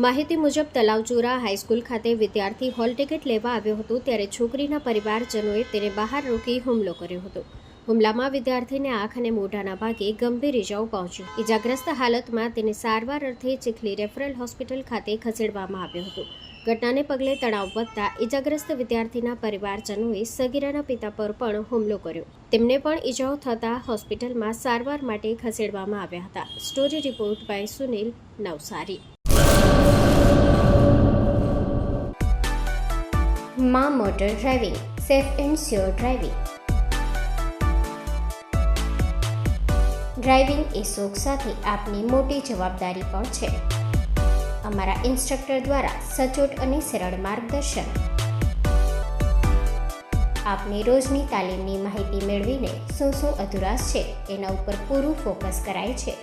માહિતી મુજબ તલાવચોરા હાઈસ્કૂલ ખાતે વિદ્યાર્થી હોલ ટિકિટ લેવા આવ્યો હતો ત્યારે છોકરીના પરિવારજનોએ તેને બહાર રોકી હુમલો કર્યો હતો. હુમલામાં વિદ્યાર્થીને આંખ અને મોઢાના ભાગે ગંભીર ઇજાઓ પહોંચી. ઇજાગ્રસ્ત હાલતમાં તેને સારવાર અર્થે ચીખલી રેફરલ હોસ્પિટલ ખાતે ખસેડવામાં આવ્યો હતો. ઘટનાને પગલે તણાવ વધતા ઇજાગ્રસ્ત વિદ્યાર્થીના પરિવારજનોએ સગીરાના પિતા પર પણ હુમલો કર્યો. તેમને પણ ઇજાઓ થતાં હોસ્પિટલમાં સારવાર માટે ખસેડવામાં આવ્યા હતા. Story report by Sunil Navsari. માં motor driving, safe and sure driving. Driving એ શોખ સાથે આપની મોટી જવાબદારી પણ છે. અમારા ઇન્સ્ટ્રક્ટર દ્વારા સચોટ અને સરળ માર્ગદર્શન. આપની રોજની તાલીમની માહિતી મેળવીને શું અધુરાશ છે એના ઉપર પૂરું ફોકસ કરાય છે.